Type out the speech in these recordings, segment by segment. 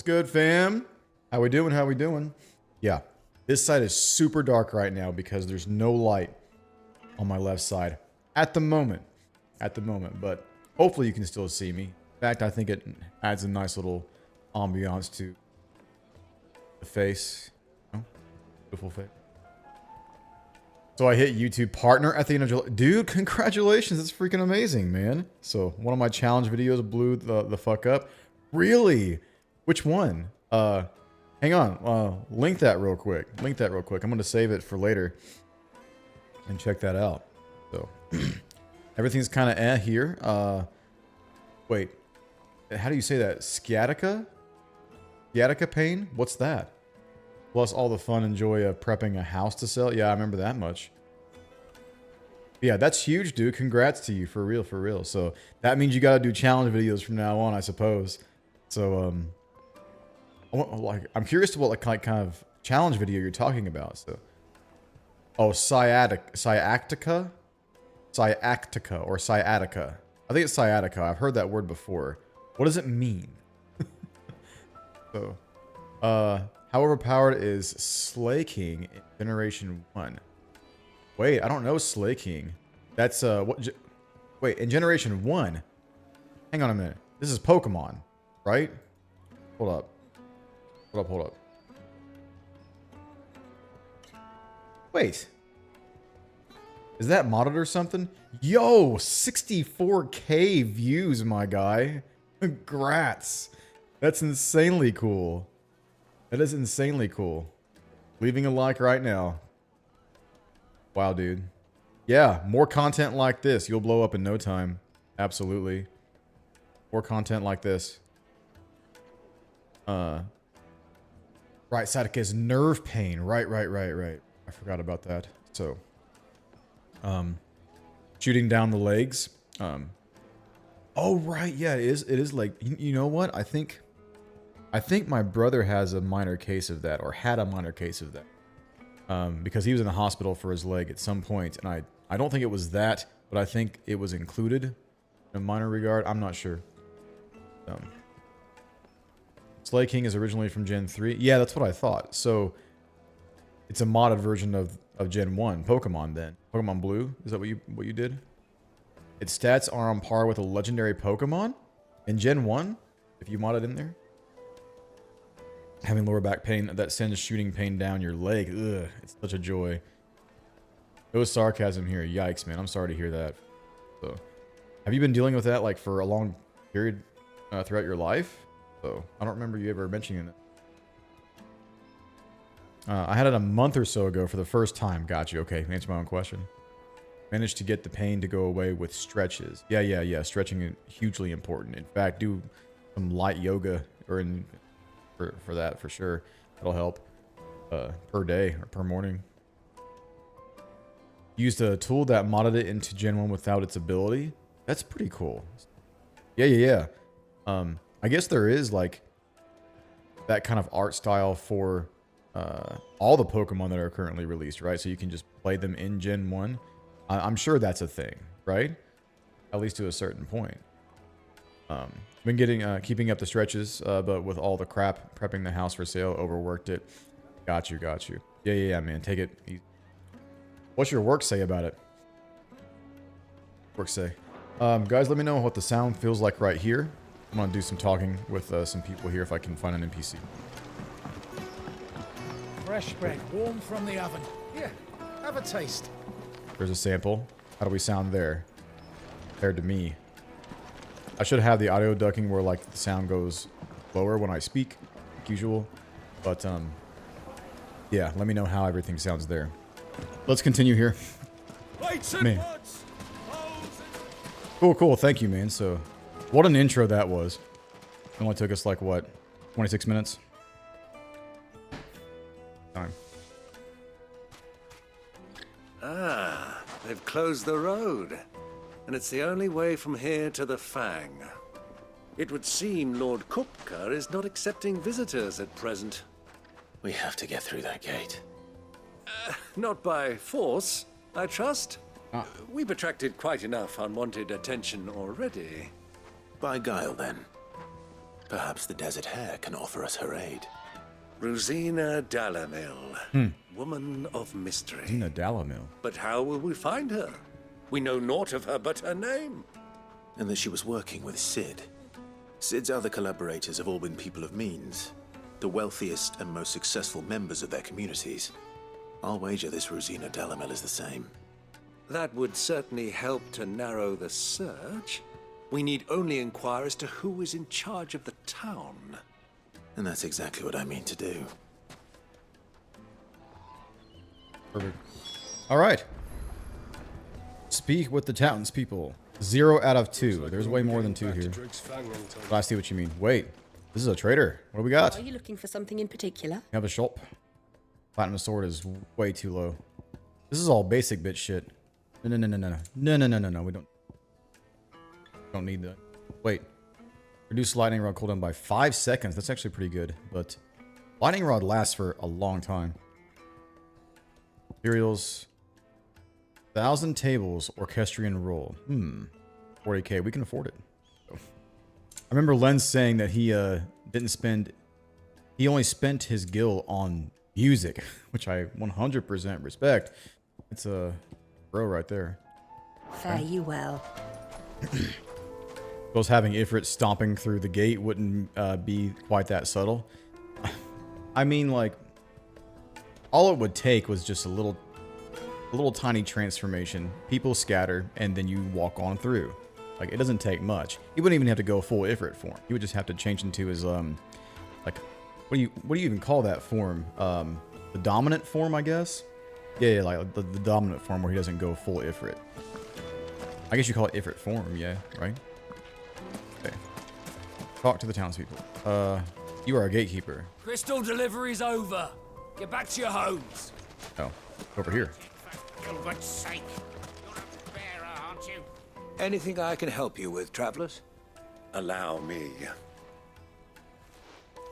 good, fam? How we doing? How we doing? Yeah, this side is super dark right now because there's no light on my left side at the moment. But hopefully you can still see me. In fact, I think it adds a nice little ambiance to the face. Oh, beautiful face. So I hit YouTube partner at the end of July. Dude, congratulations. That's freaking amazing, man. So one of my challenge videos blew the fuck up. Really? Which one? Hang on. Link that real quick. I'm going to save it for later and check that out. So everything's kind of here. Wait. How do you say that? Sciatica? Sciatica pain? What's that? Plus all the fun and joy of prepping a house to sell. Yeah, I remember that much. Yeah, that's huge, dude. Congrats to you. For real, for real. So that means you got to do challenge videos from now on, I suppose. So, I'm curious to what kind of challenge video you're talking about. So, oh, sciatica or sciatica. I think it's sciatica. I've heard that word before. What does it mean? So, how overpowered is Slay King in Generation 1? Wait, I don't know Slay King. That's, wait, in Generation 1? Hang on a minute. This is Pokemon, right? Hold up. Hold up. Wait. Is that modded or something? Yo, 64K views, my guy. Congrats. That's insanely cool. That is insanely cool. Leaving a like right now. Wow, dude. Yeah, more content like this. You'll blow up in no time. Absolutely. More content like this. Right, sciatica is nerve pain. Right. I forgot about that. So, shooting down the legs. Oh, right. Yeah, it is like, you know what? I think my brother has a minor case of that, or had a minor case of that. Because he was in the hospital for his leg at some point, and I don't think it was that, but I think it was included in a minor regard. I'm not sure. Slay King is originally from Gen 3. Yeah, that's what I thought. So it's a modded version of Gen 1 Pokemon then. Pokemon Blue? Is that what you did? Its stats are on par with a legendary Pokemon in Gen 1, if you modded in there. Having lower back pain that sends shooting pain down your leg. Ugh, it's such a joy. No sarcasm here. Yikes, man. I'm sorry to hear that. So, have you been dealing with that like for a long period throughout your life? So, I don't remember you ever mentioning it. I had it a month or so ago for the first time. Got you. Okay, answer my own question. Managed to get the pain to go away with stretches. Yeah. Stretching is hugely important. In fact, do some light yoga or for that for sure. That'll help per day or per morning. Used a tool that modded it into Gen 1 without its ability. That's pretty cool. Yeah. I guess there is like that kind of art style for all the Pokemon that are currently released, right? So you can just play them in Gen 1. I'm sure that's a thing, right? At least to a certain point. Been keeping up the stretches, but with all the crap, prepping the house for sale, overworked it. Got you. Yeah, man. Take it easy. What's your work say about it? Work say. Guys, let me know what the sound feels like right here. I'm gonna do some talking with some people here if I can find an NPC. Fresh bread, warm from the oven. Here, have a taste. There's a sample. How do we sound there? Compared to me. I should have the audio ducking where like the sound goes lower when I speak, like usual. But yeah, let me know how everything sounds there. Let's continue here. Man. Cool. Thank you, man. So, what an intro that was. It only took us like what, 26 minutes? Time. Ah, they've closed the road. And it's the only way from here to the Fang. It would seem Lord Kupka is not accepting visitors at present. We have to get through that gate. Not by force, I trust. Ah. We've attracted quite enough unwanted attention already. By guile, then. Perhaps the Desert Hare can offer us her aid. RUZENA DALIMIL, woman of mystery. Ruzena DALIMIL. But how will we find her? We know naught of her but her name. And that she was working with Sid. Sid's other collaborators have all been people of means, the wealthiest and most successful members of their communities. I'll wager this RUZENA DALIMIL is the same. That would certainly help to narrow the search. We need only inquire as to who is in charge of the town. And that's exactly what I mean to do. Perfect. All right. Speak with the townspeople. 0 out of 2. There's way more than 2 here. But I see what you mean. Wait. This is a trader. What do we got? Are you looking for something in particular? We have a shop. Platinum sword is way too low. This is all basic bitch shit. No. We don't need that. Wait. Reduce lightning rod cooldown by 5 seconds. That's actually pretty good. But lightning rod lasts for a long time. Materials. 1,000 tables, orchestrion roll. 40k. We can afford it. So. I remember Len saying that he he only spent his gil on music, which I 100% respect. It's a bro right there. Fare you well. Suppose having Ifrit stomping through the gate wouldn't be quite that subtle. I mean, like, all it would take was just a little tiny transformation. People scatter, and then you walk on through. Like, it doesn't take much. He wouldn't even have to go full Ifrit form. He would just have to change into his like, what do you even call that form? The dominant form, I guess. Yeah, like the dominant form where he doesn't go full Ifrit. I guess you call it Ifrit form, yeah, right? Okay. Talk to the townspeople. You are a gatekeeper. Crystal delivery's over. Get back to your homes. Oh, over here. For Gilbert's sake. You're a bearer, aren't you? Anything I can help you with, travelers? Allow me.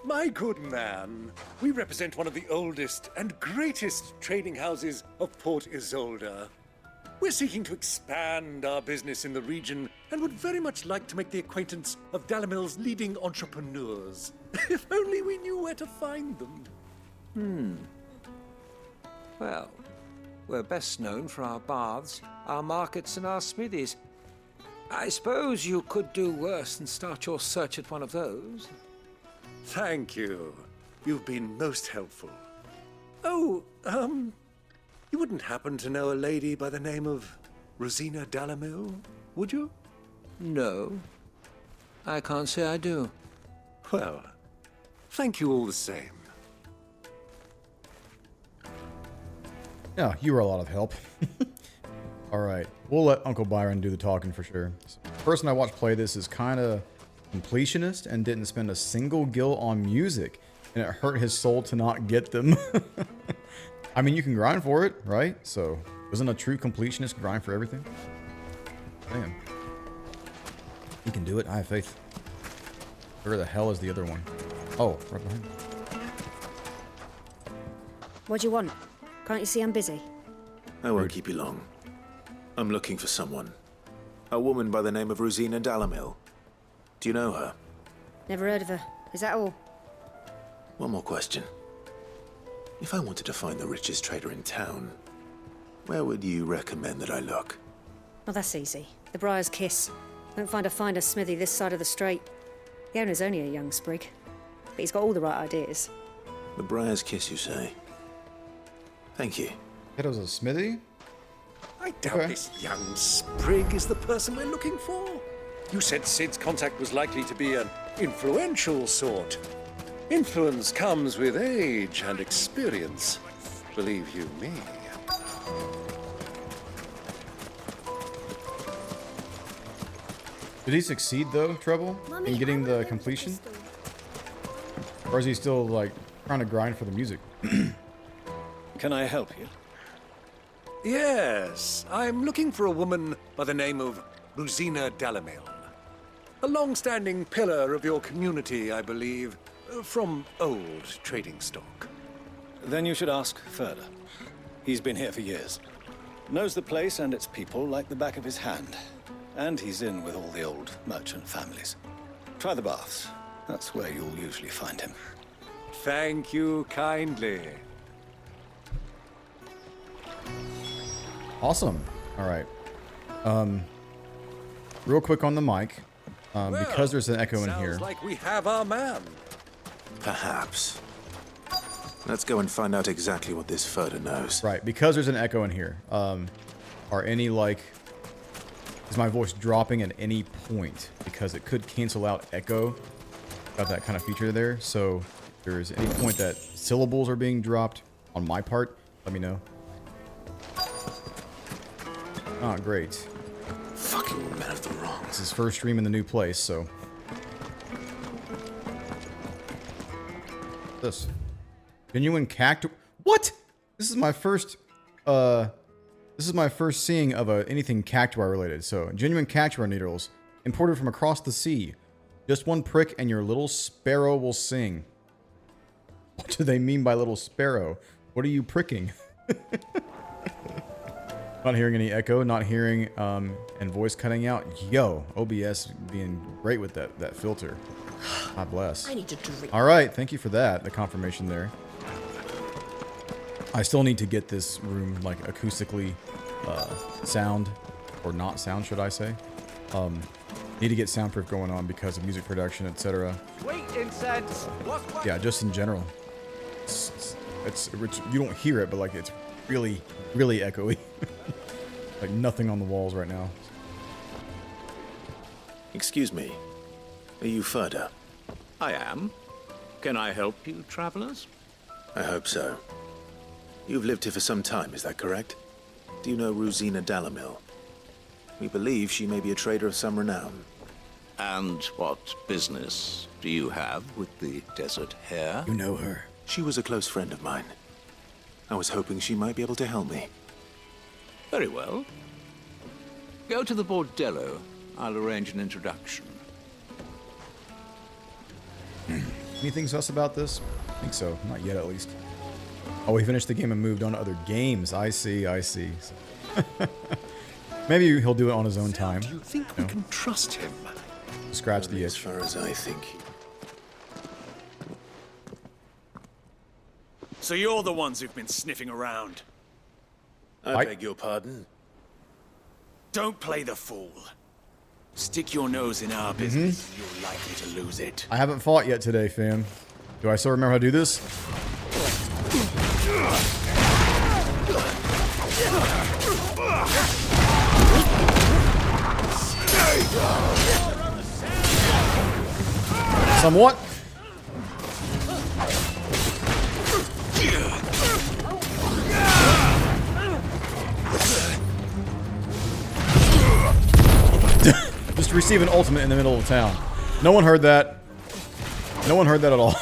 My good man, we represent one of the oldest and greatest trading houses of Port Isolde. We're seeking to expand our business in the region and would very much like to make the acquaintance of Dalimil's leading entrepreneurs. If only we knew where to find them. Well, we're best known for our baths, our markets, and our smithies. I suppose you could do worse than start your search at one of those. Thank you. You've been most helpful. Oh, you wouldn't happen to know a lady by the name of RUZENA DALIMIL, would you? No, I can't say I do. Well, thank you all the same. Yeah, you were a lot of help. Alright, we'll let Uncle Byron do the talking for sure. So, the person I watched play this is kind of completionist and didn't spend a single gil on music, and it hurt his soul to not get them. I mean, you can grind for it, right? So, doesn't a true completionist grind for everything? Damn. He can do it. I have faith. Where the hell is the other one? Oh, right behind me. What do you want? Can't you see I'm busy? I won't keep you long. I'm looking for someone. A woman by the name of RUZENA DALIMIL. Do you know her? Never heard of her. Is that all? One more question. If I wanted to find the richest trader in town, where would you recommend that I look? Well, that's easy. The Briar's Kiss. Won't find a finer smithy this side of the strait. The owner's only a young sprig, but he's got all the right ideas. The Briar's Kiss, you say? Thank you. It was a smithy? I doubt this young sprig is the person we're looking for. You said Sid's contact was likely to be an influential sort. Influence comes with age and experience, believe you me. Did he succeed though, Treble, in getting the completion? Or is he still like trying to grind for the music? Can I help you? Yes, I'm looking for a woman by the name of RUZENA DALIMIL. A long-standing pillar of your community, I believe, from old trading stock. Then you should ask further. He's been here for years. Knows the place and its people like the back of his hand. And he's in with all the old merchant families. Try the baths. That's where you'll usually find him. Thank you kindly. Awesome. All right. Real quick on the mic, because there's an echo in here. Sounds like we have our man. Perhaps. Let's go and find out exactly what this Furter knows. Right, because there's an echo in here. Are any, like... Is my voice dropping at any point? Because it could cancel out echo. Got that kind of feature there. So, if there's any point that syllables are being dropped on my part, let me know. Ah, great. Fucking men of the wrong. This is first stream in the new place, so... This. Genuine cactus... What?! This is my first... This is my first seeing of anything cactuar related. So, genuine cactuar needles, imported from across the sea. Just one prick and your little sparrow will sing. What do they mean by little sparrow? What are you pricking? Not hearing any echo, not hearing and voice cutting out. Yo, OBS being great with that filter. God bless. I need to drink. All right, thank you for that. The confirmation there. I still need to get this room like acoustically sound, or not sound, should I say? Need to get soundproof going on because of music production, etc. Wait, incense. What? Yeah, just in general. It's you don't hear it, but like it's really echoey. Like nothing on the walls right now. Excuse me. Are you Furter? I am. Can I help you, travelers? I hope so. You've lived here for some time, is that correct? Do you know RUZENA DALIMIL? We believe she may be a trader of some renown. And what business do you have with the desert hare? You know her. She was a close friend of mine. I was hoping she might be able to help me. Very well. Go to the bordello. I'll arrange an introduction. Anything sus about this? I think so. Not yet, at least. Oh, he finished the game and moved on to other games. I see. Maybe he'll do it on his own time. Do you think we can trust him? Scratch the As itch. far as I think. So you're the ones who've been sniffing around. I beg your pardon? Don't play the fool. Stick your nose in our business, and you're likely to lose it. I haven't fought yet today, fam. Do I still remember how to do this? Somewhat. Just receive an ultimate in the middle of town. No one heard that. No one heard that at all.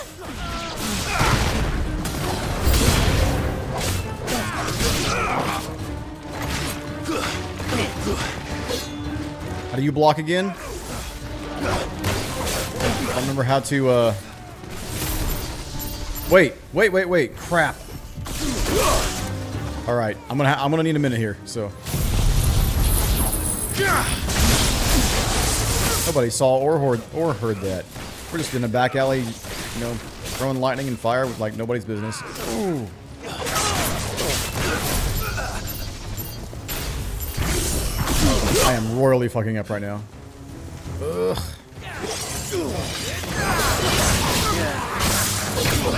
How do you block again? I don't remember how to, Wait. Crap. Alright, I'm gonna need a minute here, so. Nobody saw or heard that. We're just in a back alley, you know, throwing lightning and fire with like nobody's business. Ooh. I am royally fucking up right now. Ugh.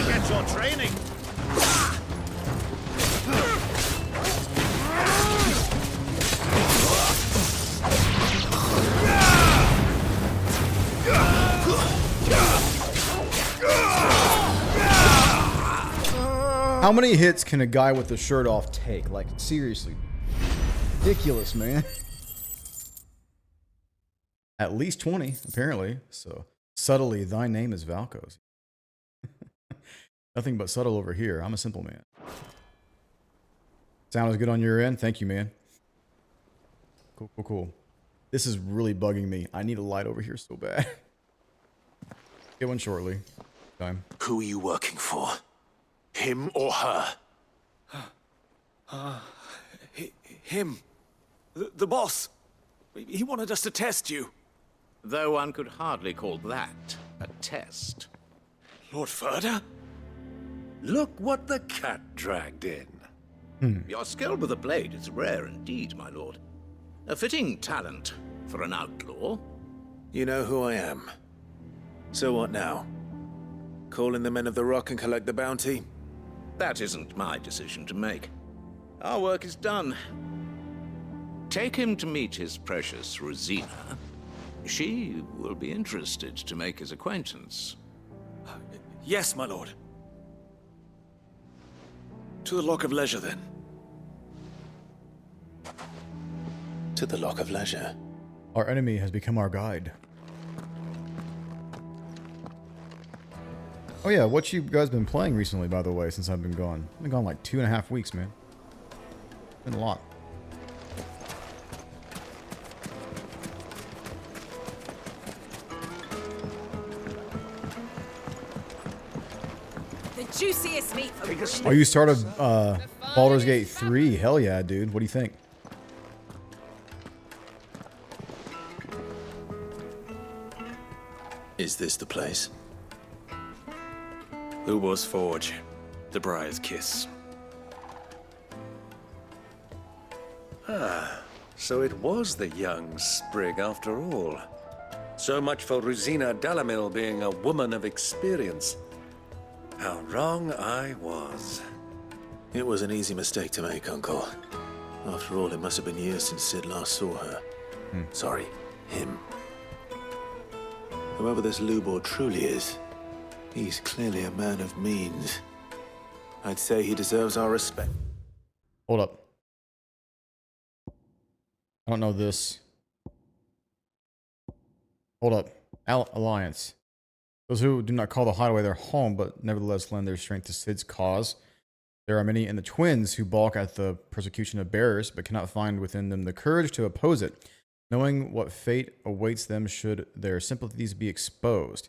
Get your training. How many hits can a guy with the shirt off take? Like, seriously. Ridiculous, man. At least 20, apparently. So, subtly, thy name is Valkos. Nothing but subtle over here. I'm a simple man. Sound is good on your end? Thank you, man. Cool. This is really bugging me. I need a light over here so bad. Get one shortly. Time. Who are you working for? Him or her? Him. The boss. He wanted us to test you. Though one could hardly call that a test. Lord Furder? Look what the cat dragged in. Your skill with the blade is rare indeed, my lord. A fitting talent for an outlaw. You know who I am. So what now? Call in the Men of the Rock and collect the bounty? That isn't my decision to make. Our work is done. Take him to meet his precious RUZENA. She will be interested to make his acquaintance. Yes, my lord. To the Lock of Leisure, then. To the Lock of Leisure. Our enemy has become our guide. Oh yeah, what you guys been playing recently, by the way, since I've been gone? I've been gone like 2.5 weeks, man. Been a lot. The juiciest meat for Oh, you started Baldur's Gate 3. Hell yeah, dude. What do you think? Is this the place? Lubor's Forge. The Briar's Kiss. So it was the young sprig after all. So much for RUZENA DALIMIL being a woman of experience. How wrong I was. It was an easy mistake to make, Uncle. After all, it must have been years since Sid last saw her. Sorry, him. Whoever this Lubor truly is, he's clearly a man of means. I'd say he deserves our respect. Hold up. I don't know this. Hold up. Alliance. Those who do not call the hideaway their home, but nevertheless lend their strength to Sid's cause. There are many in the Twins who balk at the persecution of bearers, but cannot find within them the courage to oppose it, knowing what fate awaits them should their sympathies be exposed.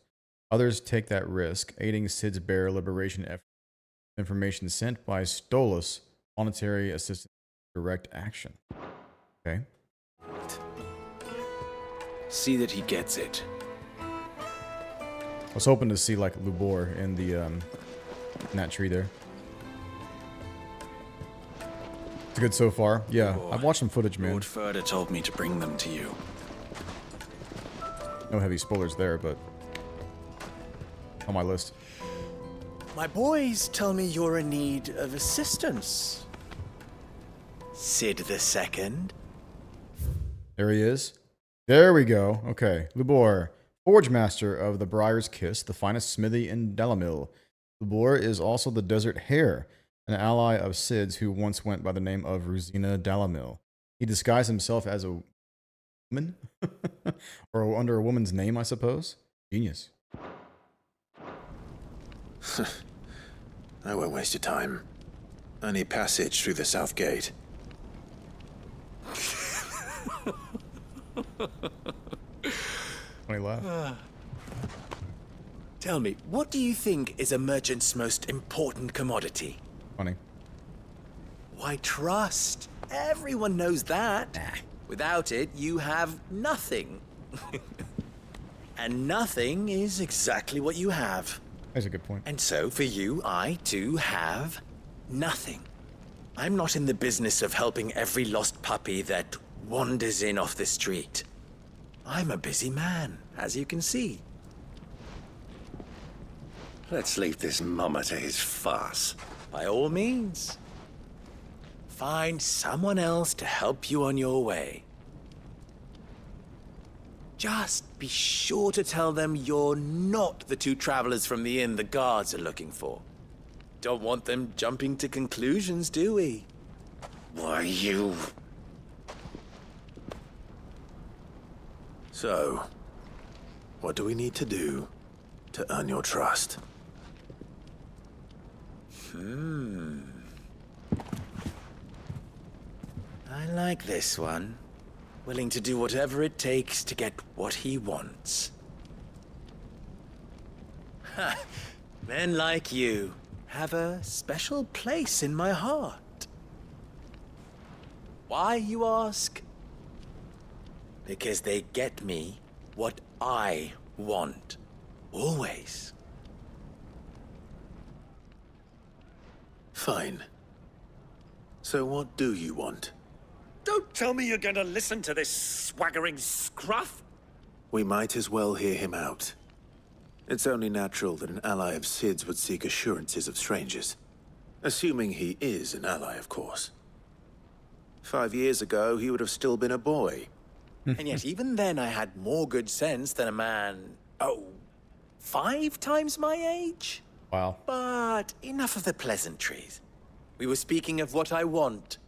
Others take that risk, aiding Sid's bearer liberation effort. Information sent by Stolas, monetary assistance, direct action. Okay. See that he gets it. I was hoping to see like Lubor in the in that tree there. It's good so far. Yeah, Lubor. I've watched some footage, man. Lord Furder told me to bring them to you. No heavy spoilers there, but on my list. My boys tell me you're in need of assistance. Sid the Second. There he is. There we go. Okay, Lubor, Forge Master of the Briar's Kiss, the finest smithy in Dalimil. Lubor is also the Desert Hare, an ally of Sid's who once went by the name of RUZENA DALIMIL. He disguised himself as a woman? Or under a woman's name, I suppose? Genius. I won't waste your time. I need passage through the south gate. Funny laugh. Tell me, what do you think is a merchant's most important commodity? Funny. Why, trust. Everyone knows that. Without it, you have nothing. And nothing is exactly what you have. That's a good point. And so, for you, I, too, have nothing. I'm not in the business of helping every lost puppy that wanders in off the street. I'm a busy man, as you can see. Let's leave this mummer to his farce. By all means. Find someone else to help you on your way. Just be sure to tell them you're not the two travelers from the inn the guards are looking for. Don't want them jumping to conclusions, do we? Why, you... So, what do we need to do to earn your trust? I like this one. Willing to do whatever it takes to get what he wants. Ha! Men like you have a special place in my heart. Why, you ask? Because they get me what I want. Always. Fine. So what do you want? Don't tell me you're going to listen to this swaggering scruff! We might as well hear him out. It's only natural that an ally of Sid's would seek assurances of strangers. Assuming he is an ally, of course. 5 years ago, he would have still been a boy. And yet even then I had more good sense than a man, 5 times my age? Wow. But enough of the pleasantries. We were speaking of what I want.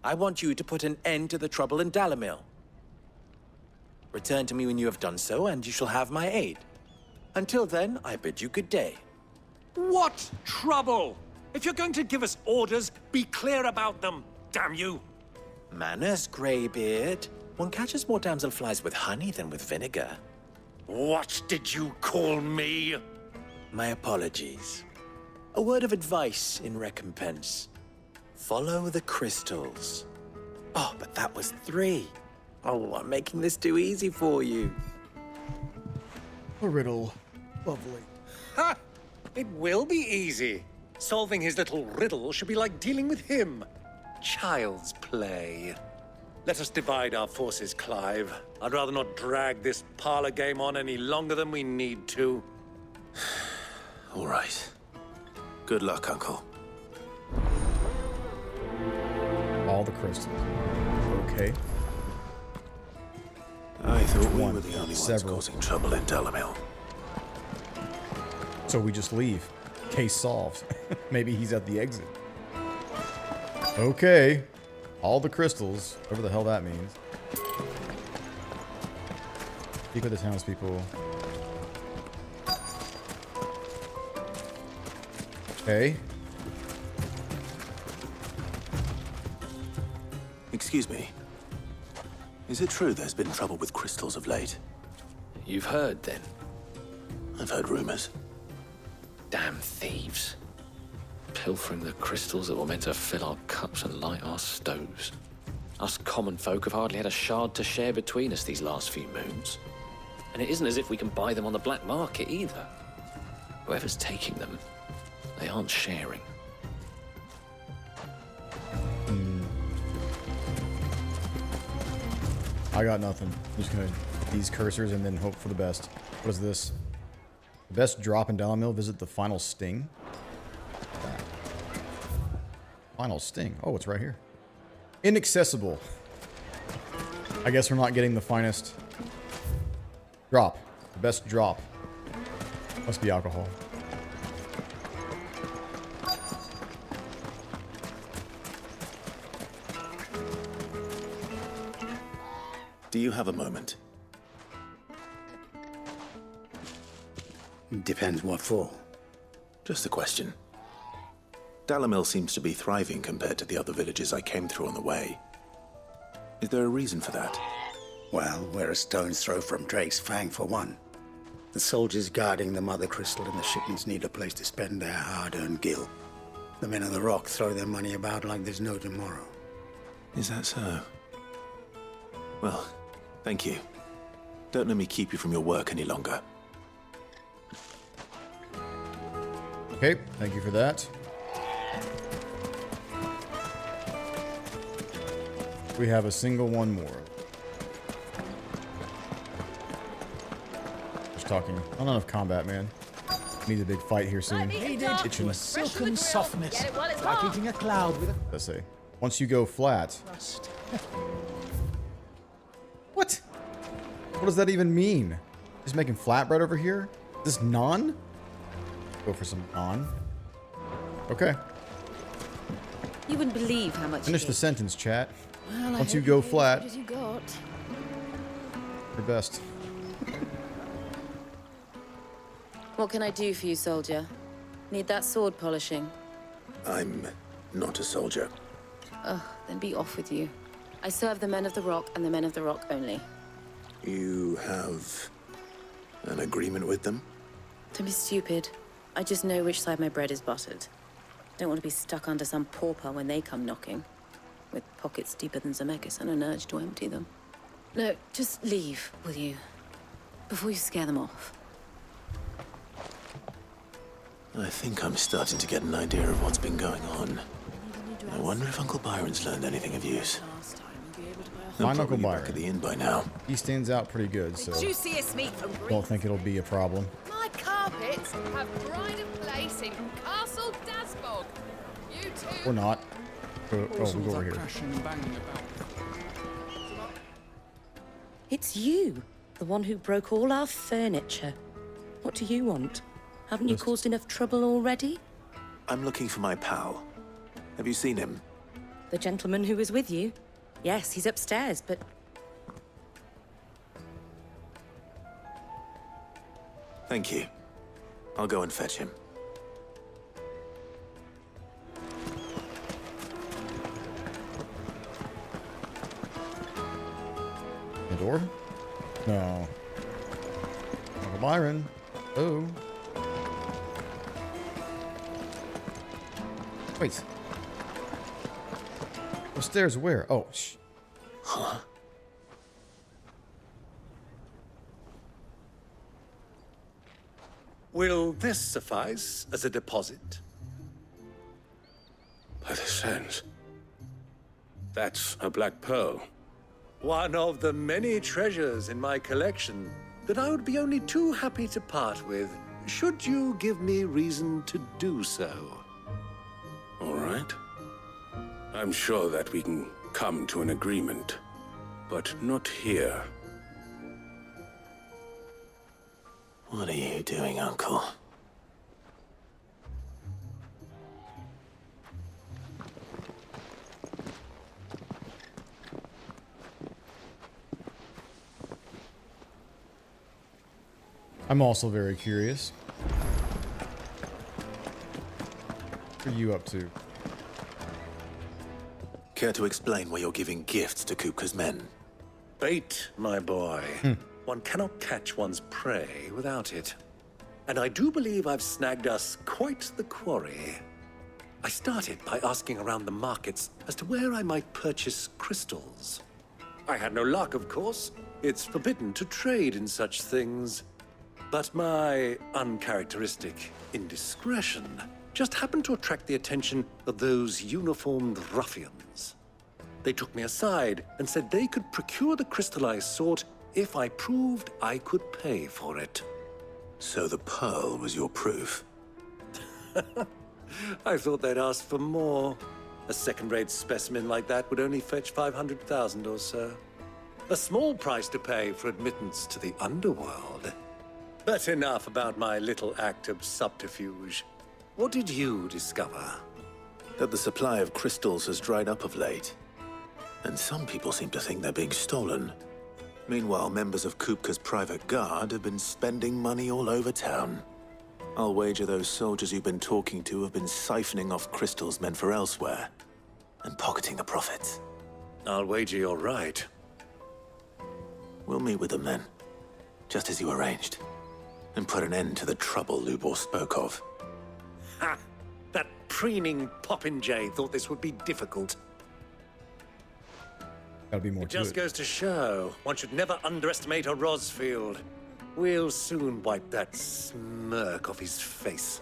I want you to put an end to the trouble in DALIMIL. Return to me when you have done so, and you shall have my aid. Until then, I bid you good day. What trouble? If you're going to give us orders, be clear about them, damn you! Manners, Greybeard. One catches more damselflies with honey than with vinegar. What did you call me? My apologies. A word of advice in recompense. Follow the crystals. Oh, but that was 3. Oh, I'm making this too easy for you. A riddle. Lovely. Ha! It will be easy. Solving his little riddle should be like dealing with him. Child's play. Let us divide our forces, Clive. I'd rather not drag this parlor game on any longer than we need to. All right. Good luck, Uncle. All the crystals. Okay. I thought we One, were the only ones several. causing trouble in DALIMIL. So we just leave. Case solved. Maybe he's at the exit. Okay. All the crystals. Whatever the hell that means. Speak with the townspeople. Okay. Excuse me. Is it true there's been trouble with crystals of late? You've heard, then? I've heard rumors. Damn thieves. Pilfering the crystals that were meant to fill our cups and light our stoves. Us common folk have hardly had a shard to share between us these last few moons. And it isn't as if we can buy them on the black market either. Whoever's taking them, they aren't sharing. I got nothing. I'm just gonna hit these cursors and then hope for the best. What is this? The best drop in DALIMIL, visit the final sting. Final sting. Oh, it's right here. Inaccessible. I guess we're not getting the finest drop. The best drop. Must be alcohol. Do you have a moment? Depends what for. Just a question. DALIMIL seems to be thriving compared to the other villages I came through on the way. Is there a reason for that? Well, we're a stone's throw from Drake's Fang, for one. The soldiers guarding the Mother Crystal and the shipments need a place to spend their hard-earned gil. The men of the Rock throw their money about like there's no tomorrow. Is that so? Well, thank you. Don't let me keep you from your work any longer. Okay, thank you for that. We have a single one more. Just talking. Not enough combat, man. Need a big fight here soon. Needed to a silken softness, like eating a cloud with a Let's see. Once you go flat. crust. What? What does that even mean? Just making flatbread over here? Is this naan? Go for some naan. Okay. You wouldn't believe how much Finish you the get. sentence, chat. Well, I Once you hope go get as flat, good as you got. your best. What can I do for you, soldier? Need that sword polishing? I'm not a soldier. Ugh, then be off with you. I serve the men of the Rock and the men of the Rock only. You have an agreement with them? Don't be stupid. I just know which side my bread is buttered. Don't want to be stuck under some pauper when they come knocking. With pockets deeper than Zemeckis and an urge to empty them. No, just leave, will you? before you scare them off. I think I'm starting to get an idea of what's been going on. I wonder if Uncle Byron's learned anything of use. My He'll Uncle probably be back Byron. at the inn by now. He stands out pretty good, so Juiciest meat from Greece. don't think it'll be a problem. My carpets have pride of place in Castle Dasbog. You two. Or not. Oh, we'll go over here. Crashing and banging about. It's you, the one who broke all our furniture. What do you want? Haven't you caused enough trouble already? I'm looking for my pal. Have you seen him? The gentleman who was with you? Yes, he's upstairs, but... Thank you. I'll go and fetch him. The door? No. Uncle Byron. Oh. Wait. Upstairs where? Oh, Huh? Will this suffice as a deposit? By the sands. That's a black pearl. One of the many treasures in my collection that I would be only too happy to part with, should you give me reason to do so. All right. I'm sure that we can come to an agreement, but not here. What are you doing, Uncle? I'm also very curious. What are you up to? Care to explain why you're giving gifts to Kupka's men? Bait, my boy. One cannot catch one's prey without it. And I do believe I've snagged us quite the quarry. I started by asking around the markets as to where I might purchase crystals. I had no luck, of course. It's forbidden to trade in such things. But my uncharacteristic indiscretion just happened to attract the attention of those uniformed ruffians. They took me aside and said they could procure the crystal I sought if I proved I could pay for it. So the pearl was your proof? I thought they'd ask for more. A second-rate specimen like that would only fetch 500,000 or so. A small price to pay for admittance to the underworld. But enough about my little act of subterfuge. What did you discover? That the supply of crystals has dried up of late. And some people seem to think they're being stolen. Meanwhile, members of Kupka's private guard have been spending money all over town. I'll wager those soldiers you've been talking to have been siphoning off crystals meant for elsewhere, and pocketing the profits. I'll wager you're right. We'll meet with them then, just as you arranged, and put an end to the trouble Lubor spoke of. Ha! That preening popinjay thought this would be difficult. Gotta be more It to just it. goes to show one should never underestimate a Rosfield. We'll soon wipe that smirk off his face.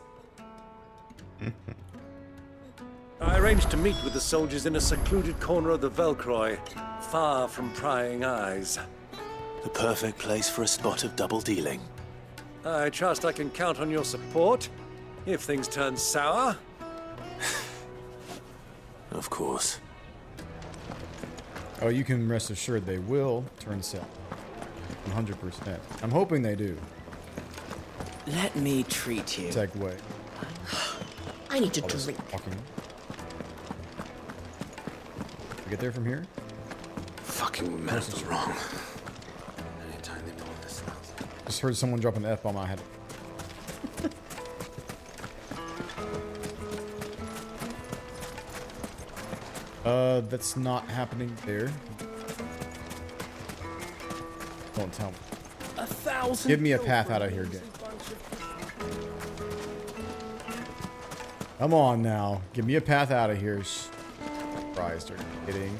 I arranged to meet with the soldiers in a secluded corner of the Velcroy, far from prying eyes. The perfect place for a spot of double dealing. I trust I can count on your support if things turn sour. Of course. Oh, you can rest assured they will turn south. 100%. I'm hoping they do. Let me treat you. Segue. I need to All this drink. talking. We get there from here? Fucking mental wrong. Anytime they pull this out. Just heard someone drop an F-bomb. I had. That's not happening there. Don't tell me. 1,000. Give me a path out of here, game. Come on now. Give me a path out of here. Christ, are you kidding?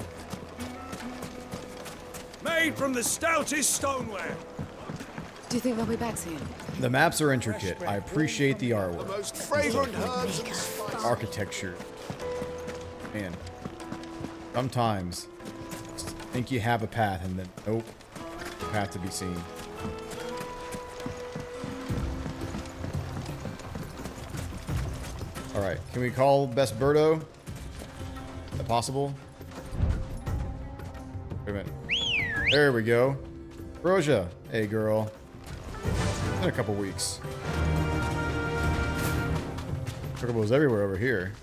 Made from the stoutest stoneware. Do you think they'll be back soon? The maps are intricate. I appreciate the artwork. Most fragrant herbs and spices. Architecture. Man. Sometimes just think you have a path and then nope. Path to be seen. Alright, can we call Best Birdo? Is that possible? Wait a minute. There we go. Roja. Hey girl. It's been a couple weeks. Chocobos everywhere over here.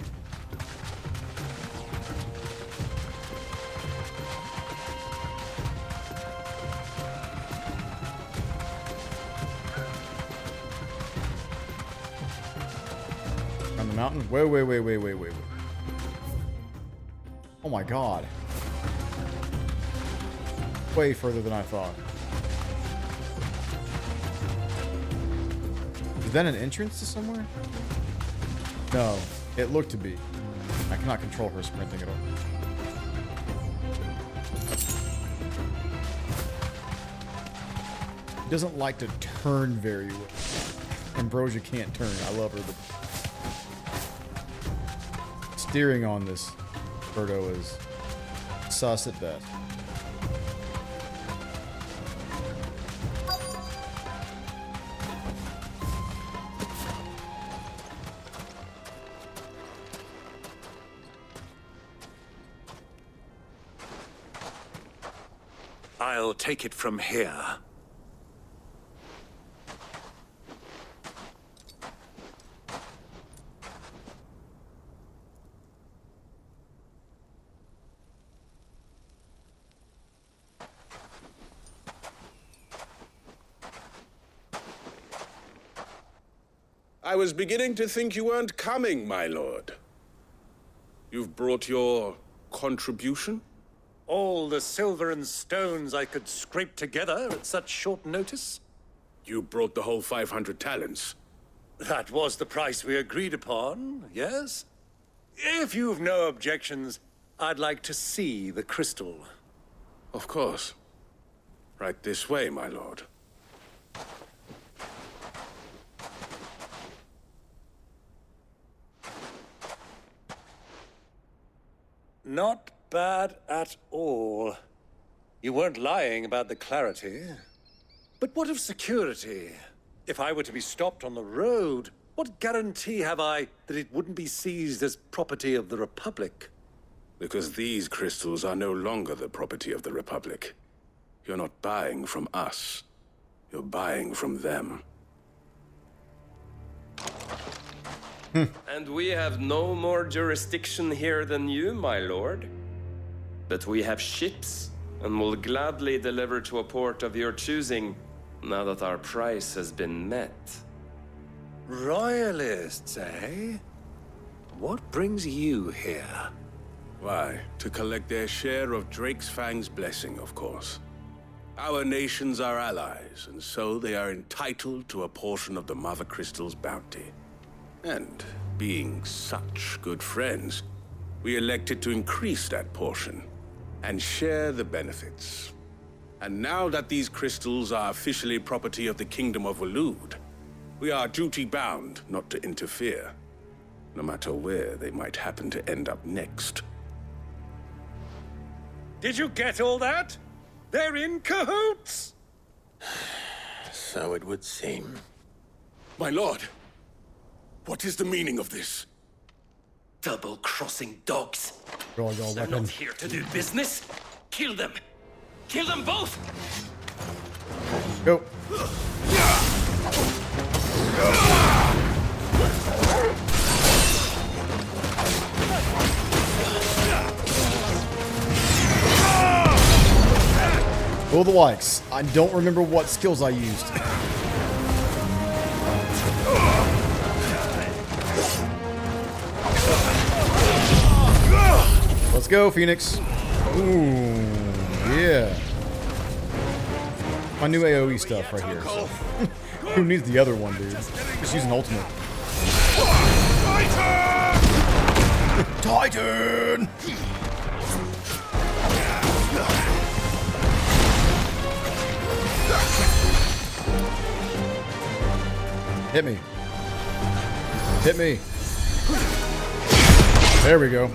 On the mountain? Wait. Oh my god. Way further than I thought. Is that an entrance to somewhere? No, it looked to be. I cannot control her sprinting at all. She doesn't like to turn very well. Ambrosia can't turn. I love her, but steering on this Birdo is sus at best. I'll take it from here. I was beginning to think you weren't coming, my lord. You've brought your contribution? All the silver and stones I could scrape together at such short notice? You brought the whole 500 talents. That was the price we agreed upon, yes? If you've no objections, I'd like to see the crystal. Of course. Right this way, my lord. Not bad at all. You weren't lying about the clarity. But what of security? If I were to be stopped on the road, what guarantee have I that it wouldn't be seized as property of the Republic? Because these crystals are no longer the property of the Republic. You're not buying from us. You're buying from them. And we have no more jurisdiction here than you, my lord. But we have ships, and will gladly deliver to a port of your choosing, now that our price has been met. Royalists, eh? What brings you here? Why, to collect their share of Drake's Fang's blessing, of course. Our nations are allies, and so they are entitled to a portion of the Mother Crystal's bounty. And being such good friends, we elected to increase that portion and share the benefits. And now that these crystals are officially property of the Kingdom of Waloed, we are duty-bound not to interfere, no matter where they might happen to end up next. Did you get all that? They're in cahoots! So it would seem. My lord, what is the meaning of this? Double-crossing dogs. Go, They're not here to do business. Kill them. Kill them both. Go. Pull the likes. I don't remember what skills I used. Let's go, Phoenix. Ooh, yeah. My new AoE stuff right here. So. Who needs the other one, dude? Just use an ultimate. Titan! Hit me. Hit me. There we go.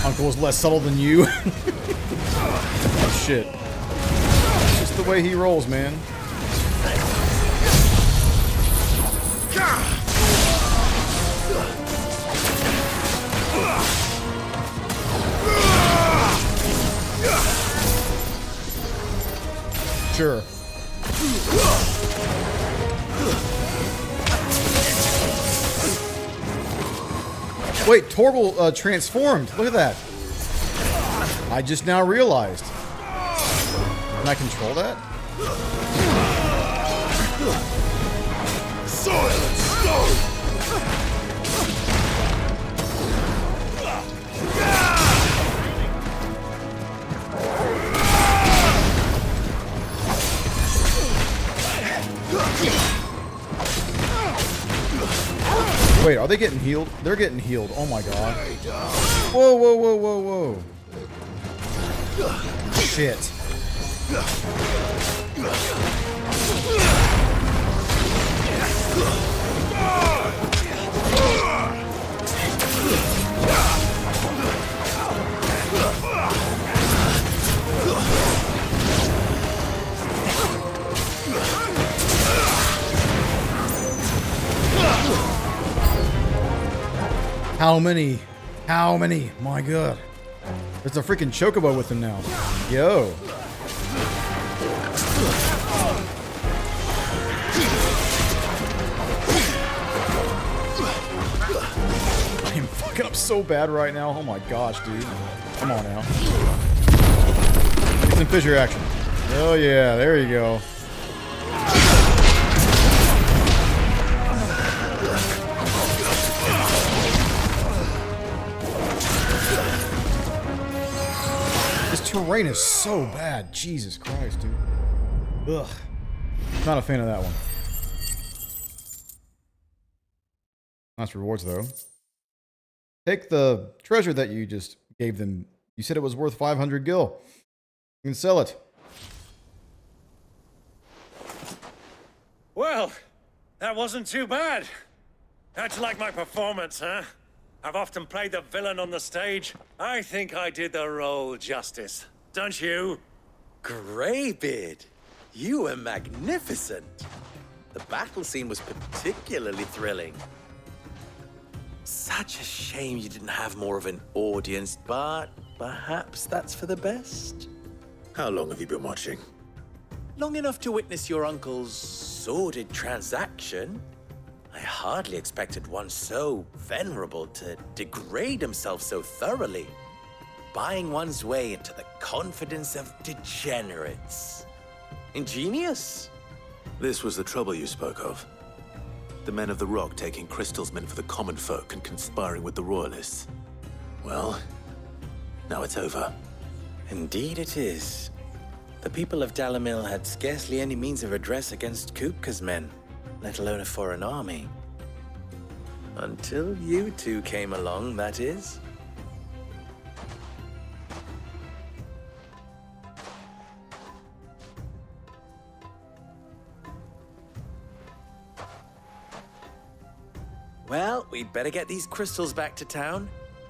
Uncle is less subtle than you. Oh, shit. It's just the way he rolls, man. Sure. Wait, Torgal transformed. Look at that. I just now realized. Can I control that? Soil and stone. Wait, are they getting healed? They're getting healed. Oh my god. Whoa, whoa, whoa, whoa, whoa. Shit. How many? How many? My god. There's a freaking chocobo with him now. Yo. I am fucking up so bad right now. Oh my gosh, dude. Come on now. Get some fissure action. Oh yeah, there you go. Terrain is so bad. Jesus Christ, dude. Ugh. Not a fan of that one. Nice rewards, though. Take the treasure that you just gave them. You said it was worth 500 gil. You can sell it. Well, that wasn't too bad. How'd you like my performance, huh? I've often played the villain on the stage. I think I did the role justice. Don't you? Greybeard, you were magnificent. The battle scene was particularly thrilling. Such a shame you didn't have more of an audience, but perhaps that's for the best. How long have you been watching? Long enough to witness your uncle's sordid transaction. I hardly expected one so venerable to degrade himself so thoroughly, buying one's way into the confidence of degenerates. Ingenious. This was the trouble you spoke of. The men of the Rock taking crystals meant for the common folk and conspiring with the royalists. Well, now it's over. Indeed it is. The people of DALIMIL had scarcely any means of redress against Kupka's men, let alone a foreign army. Until you two came along, that is. Well, we'd better get these crystals back to town.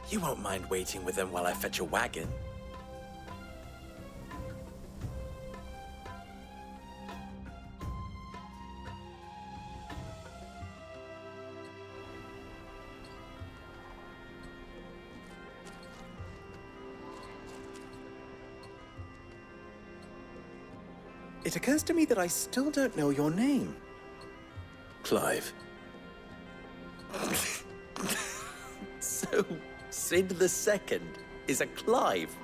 You won't mind waiting with them while I fetch a wagon. It occurs to me that I still don't know your name. Clive. So, Sid the Second is a Clive?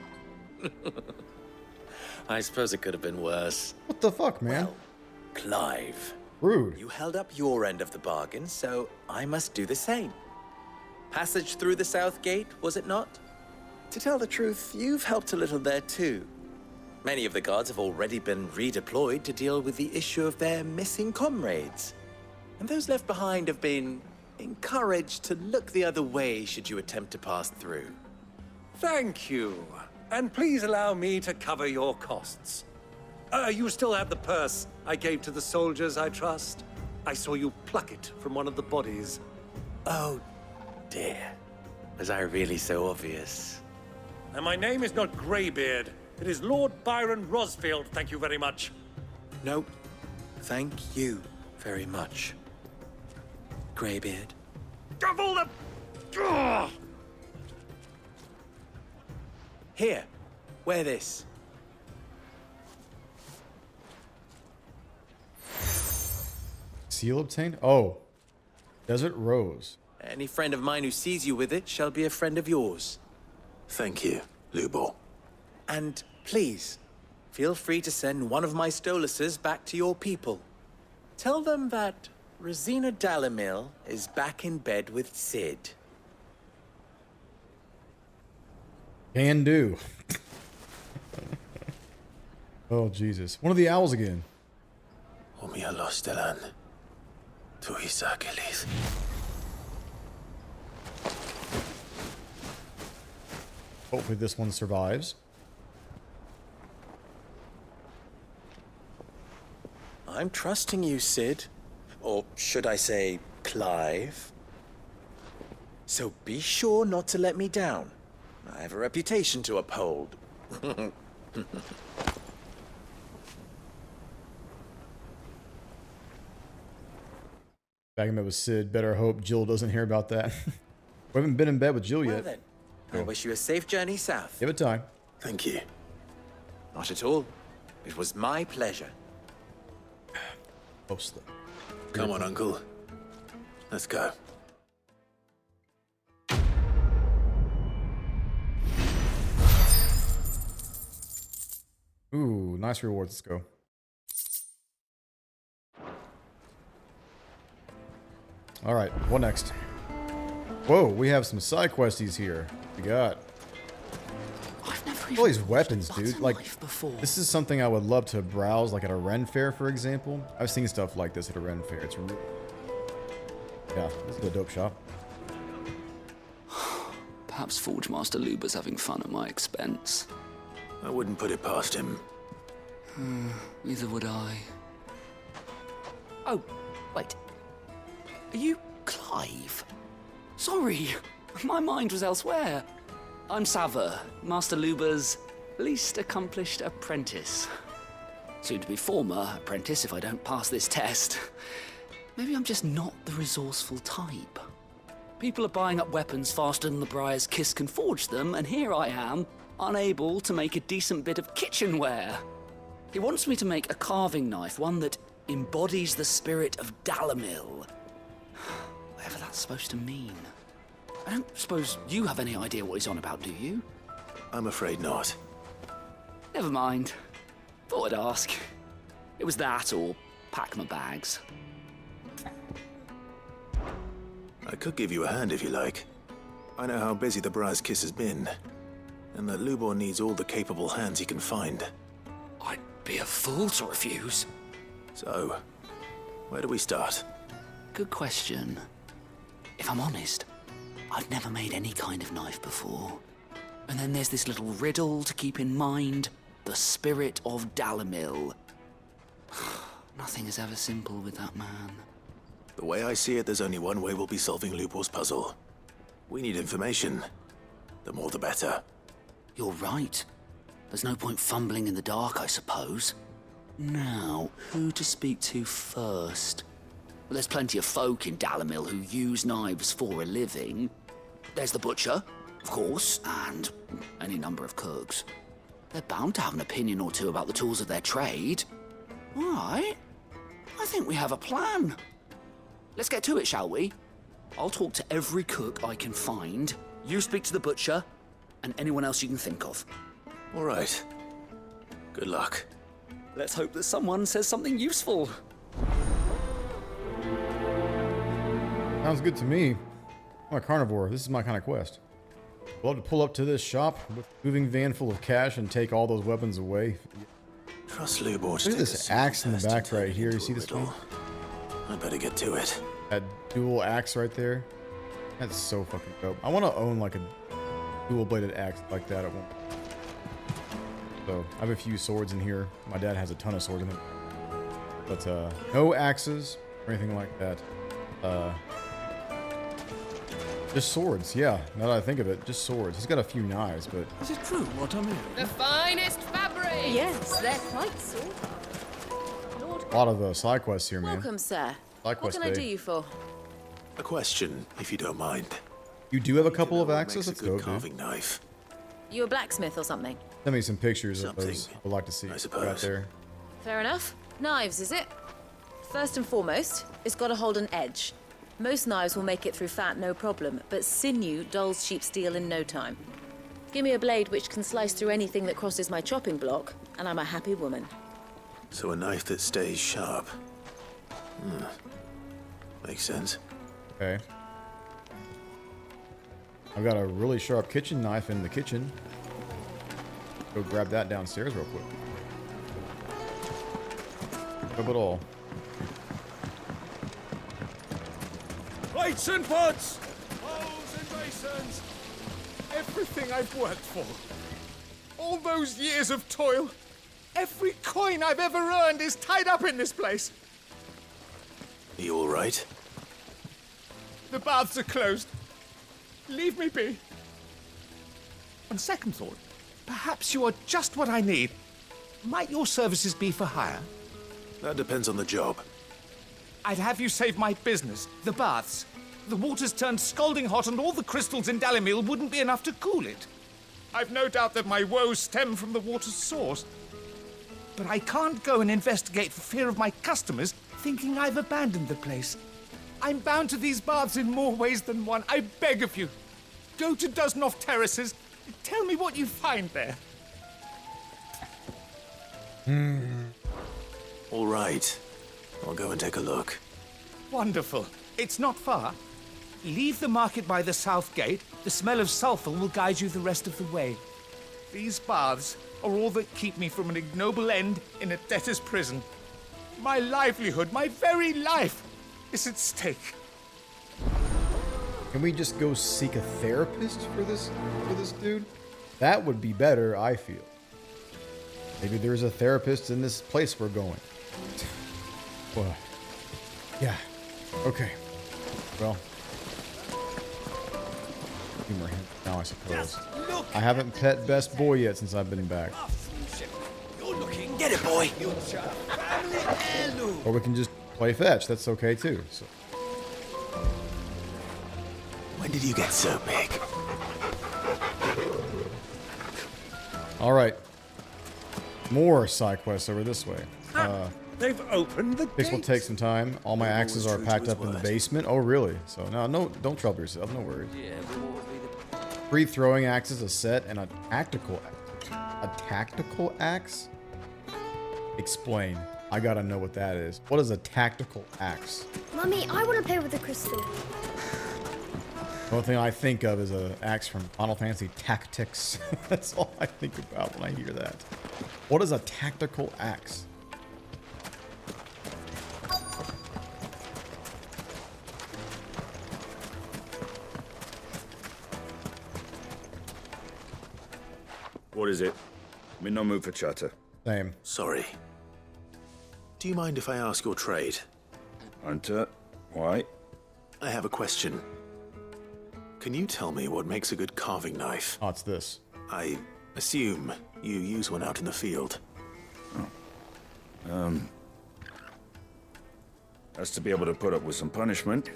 I suppose it could have been worse. What the fuck, man? Well, Clive. Rude. You held up your end of the bargain, so I must do the same. Passage through the South Gate, was it not? To tell the truth, you've helped a little there too. Many of the guards have already been redeployed to deal with the issue of their missing comrades. And those left behind have been encouraged to look the other way should you attempt to pass through. Thank you. And please allow me to cover your costs. You still have the purse I gave to the soldiers, I trust? I saw you pluck it from one of the bodies. Oh, dear. Was I really so obvious? And my name is not Greybeard. It is Lord Byron Rosfield, thank you very much. No, thank you very much, Greybeard. Of all the... Ugh! Here, wear this. Seal obtained? Oh. Desert Rose. Any friend of mine who sees you with it shall be a friend of yours. Thank you, Lubor. And please, feel free to send one of my Stoluses back to your people. Tell them that Ruzena DALIMIL is back in bed with Sid. Can do. Oh, Jesus. One of the owls again. Hopefully this one survives. I'm trusting you, Sid. Or should I say, Clive. So be sure not to let me down. I have a reputation to uphold. Back in bed with Sid. Better hope Jill doesn't hear about that. We haven't been in bed with Jill Well yet. then, I wish you a safe journey south. Give it time. Thank you. Not at all. It was my pleasure. Mostly. Come on, Uncle. Let's go. Ooh, nice rewards. Let's go. All right, what next? Whoa, we have some side questies here. We got all these weapons, dude. Like, this is something I would love to browse, like at a Ren fair, for example. I've seen stuff like this at a Ren fair. It's really, yeah, this is a dope shop. Perhaps Forge Master Luber's having fun at my expense. I wouldn't put it past him. Neither would I. Oh, wait. Are you Clive? Sorry, my mind was elsewhere. I'm Sava, Master Luber's least accomplished apprentice. Soon to be former apprentice if I don't pass this test. Maybe I'm just not the resourceful type. People are buying up weapons faster than the Briar's Kiss can forge them, and here I am, unable to make a decent bit of kitchenware. He wants me to make a carving knife, one that embodies the spirit of DALIMIL. Whatever that's supposed to mean. I don't suppose you have any idea what he's on about, do you? I'm afraid not. Never mind. Thought I'd ask. It was that or pack my bags. I could give you a hand if you like. I know how busy the Briar's Kiss has been, and that Lubor needs all the capable hands he can find. I'd be a fool to refuse. So, where do we start? Good question. If I'm honest, I've never made any kind of knife before. And then there's this little riddle to keep in mind. The spirit of DALIMIL. Nothing is ever simple with that man. The way I see it, there's only one way we'll be solving Lubor's puzzle. We need information. The more the better. You're right. There's no point fumbling in the dark, I suppose. Now, who to speak to first? Well, there's plenty of folk in DALIMIL who use knives for a living. There's the butcher, of course, and any number of cooks. They're bound to have an opinion or two about the tools of their trade. All right. I think we have a plan. Let's get to it, shall we? I'll talk to every cook I can find. You speak to the butcher, and anyone else you can think of. All right. Good luck. Let's hope that someone says something useful. Sounds good to me. I'm a carnivore. This is my kind of quest. Love to pull up to this shop with a moving van full of cash and take all those weapons away. Trust Lubor. Look at this axe in the back right here. You see this one? I better get to it. That dual axe right there. That's so fucking dope. I want to own like a dual bladed axe like that at one. So I have a few swords in here. My dad has a ton of swords in it. But no axes or anything like that. Just swords, yeah. Now that I think of it, just swords. He's got a few knives, but... Is it true what I'm hearing? The finest fabric! Yes, they're quite sort. A lot of side quests here, man. Welcome, sir. Side What quest can I day. do you for? A question, if you don't mind. You do have a couple of axes? Makes Let's a go, good dude. carving knife. You a blacksmith or something? Send me some pictures of Something, those. I'd like to see I right suppose. there. Fair enough. Knives, is it? First and foremost, it's got to hold an edge. Most knives will make it through fat, no problem, but sinew dulls cheap steel in no time. Give me a blade which can slice through anything that crosses my chopping block, and I'm a happy woman. So a knife that stays sharp. Makes sense. Okay. I've got a really sharp kitchen knife in the kitchen. Go grab that downstairs real quick. Grab it all. Plates and pots! Bowls and basins! Everything I've worked for. All those years of toil. Every coin I've ever earned is tied up in this place. You all right? The baths are closed. Leave me be. On second thought, perhaps you are just what I need. Might your services be for hire? That depends on the job. I'd have you save my business, the baths. The water's turned scalding hot and all the crystals in DALIMIL wouldn't be enough to cool it. I've no doubt that my woes stem from the water's source. But I can't go and investigate for fear of my customers thinking I've abandoned the place. I'm bound to these baths in more ways than one. I beg of you. Go to Dusnoff Terraces. Tell me what you find there. All right. I'll go and take a look. Wonderful. It's not far. Leave the market by the south gate. The smell of sulfur will guide you the rest of the way. These baths are all that keep me from an ignoble end in a debtor's prison. My livelihood, my very life, is at stake. Can we just go seek a therapist for this dude? That would be better, I feel. Maybe there's a therapist in this place we're going. Well, yeah. Okay. Well, humor him now, I suppose. I haven't pet best boy yet since I've been back. You're looking. Get it, boy. Or we can just play fetch. That's okay too. So. When did you get so big? All right. More side quests over this way. They've opened the This will gates. take some time. All my axes are packed up in the basement. Oh, really? So no, don't trouble yourself. No worries. Yeah, but what would be the... 3 throwing axes, a set, and a tactical axe? Explain. I gotta know what that is. What is a tactical axe? Mummy, I want to play with the crystal. The only thing I think of is an axe from Final Fantasy Tactics. That's all I think about when I hear that. What is a tactical axe? What is it? I'm in no mood for chatter. Same. Sorry. Do you mind if I ask your trade? Hunter, why? I have a question. Can you tell me what makes a good carving knife? Oh, it's this. I assume you use one out in the field. Has to be able to put up with some punishment.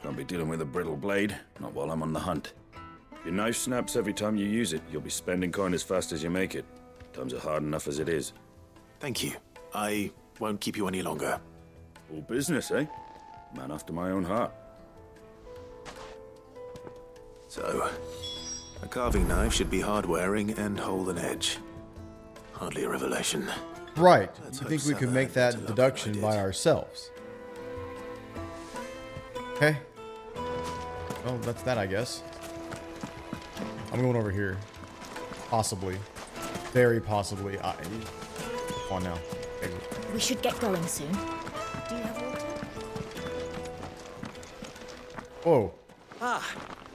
Can't be dealing with a brittle blade, not while I'm on the hunt. If your knife snaps every time you use it, you'll be spending coin as fast as you make it. Times are hard enough as it is. Thank you. I won't keep you any longer. All business, eh? Man after my own heart. So, a carving knife should be hard-wearing and hold an edge. Hardly a revelation. Right. Let's You think hope we could Sava make had that better luck deduction than I by did. ourselves? Okay. Well, that's that, I guess. I'm going over here. Possibly. Very possibly. Come on now. Okay. We should get going soon. Do you have water? Whoa. Ah,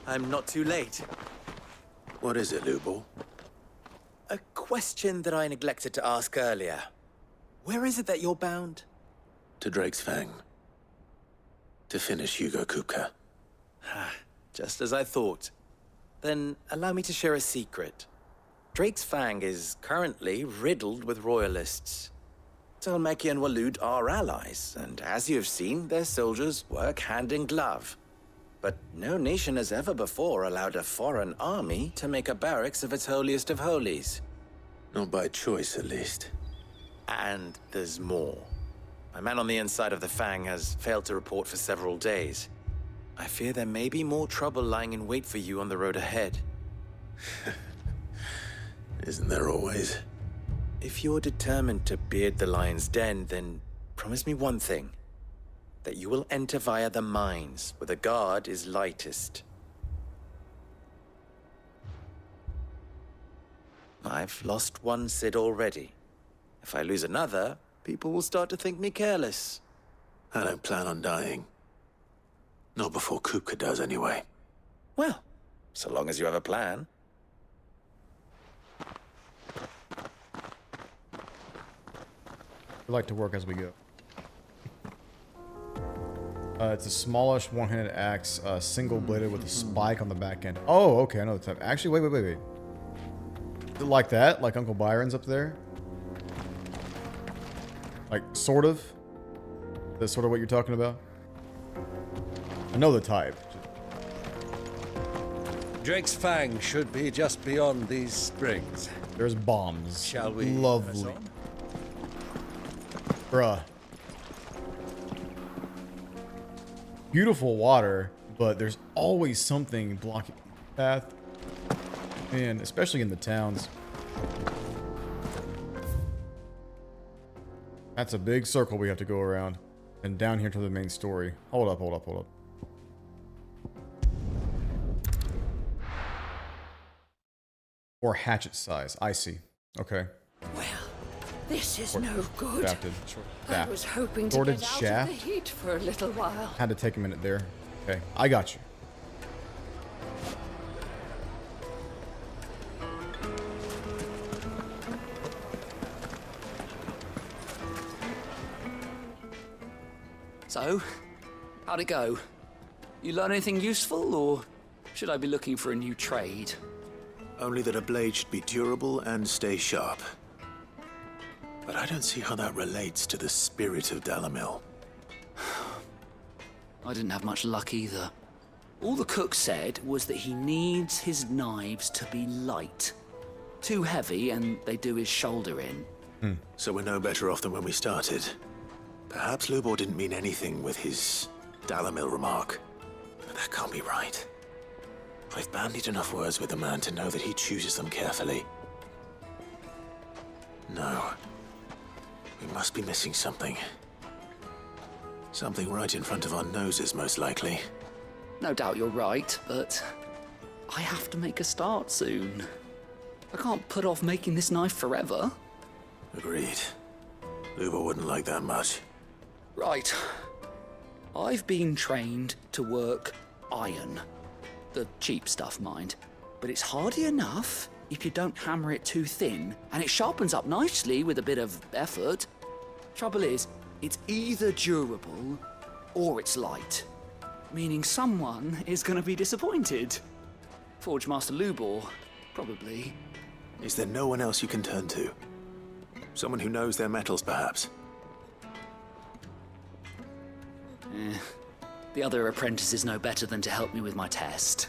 I'm not too late. What is it, Lubor? A question that I neglected to ask earlier. Where is it that you're bound? To Drake's Fang. To finish Hugo Kupka. Just as I thought. Then allow me to share a secret. Drake's Fang is currently riddled with royalists. Talmeki and Walud are allies, and as you have seen, their soldiers work hand in glove. But no nation has ever before allowed a foreign army to make a barracks of its holiest of holies. Not by choice, at least. And there's more. My man on the inside of the Fang has failed to report for several days. I fear there may be more trouble lying in wait for you on the road ahead. Isn't there always? If you're determined to beard the lion's den, then promise me one thing. That you will enter via the mines, where the guard is lightest. I've lost one Cid already. If I lose another, people will start to think me careless. I don't plan on dying. Not before Kupka does, anyway. Well, so long as you have a plan. We like to work as we go. It's a smallish one-handed axe, single-bladed with a spike on the back end. Oh, okay, I know the type. Actually, wait. Is it like that? Like Uncle Byron's up there? Like, sort of? That's sort of what you're talking about? I know the type. Drake's Fang should be just beyond these springs. There's bombs. Shall we? Lovely. Bruh. Beautiful water, but there's always something blocking the path. Man, especially in the towns. That's a big circle we have to go around. And down here to the main story. Hold up. Or hatchet size. I see. Okay. This is no good. Shafted. I was hoping to Sorted get out shaft. of the heat for a little while. Had to take a minute there. Okay, I got you. So, how'd it go? You learn anything useful, or should I be looking for a new trade? Only that a blade should be durable and stay sharp. But I don't see how that relates to the spirit of Dalimil. I didn't have much luck either. All the cook said was that he needs his knives to be light. Too heavy and they do his shoulder in. So we're no better off than when we started. Perhaps Lubor didn't mean anything with his Dalimil remark. But that can't be right. I've bandied enough words with the man to know that he chooses them carefully. No. We must be missing something. Something right in front of our noses, most likely. No doubt you're right, but I have to make a start soon. I can't put off making this knife forever. Agreed. Lubor wouldn't like that much. Right. I've been trained to work iron. The cheap stuff, mind. But it's hardy enough if you don't hammer it too thin, and it sharpens up nicely with a bit of effort. Trouble is, it's either durable or it's light, meaning someone is going to be disappointed. Forge Master Lubor, probably. Is there no one else you can turn to? Someone who knows their metals, perhaps? The other apprentices know better than to help me with my test.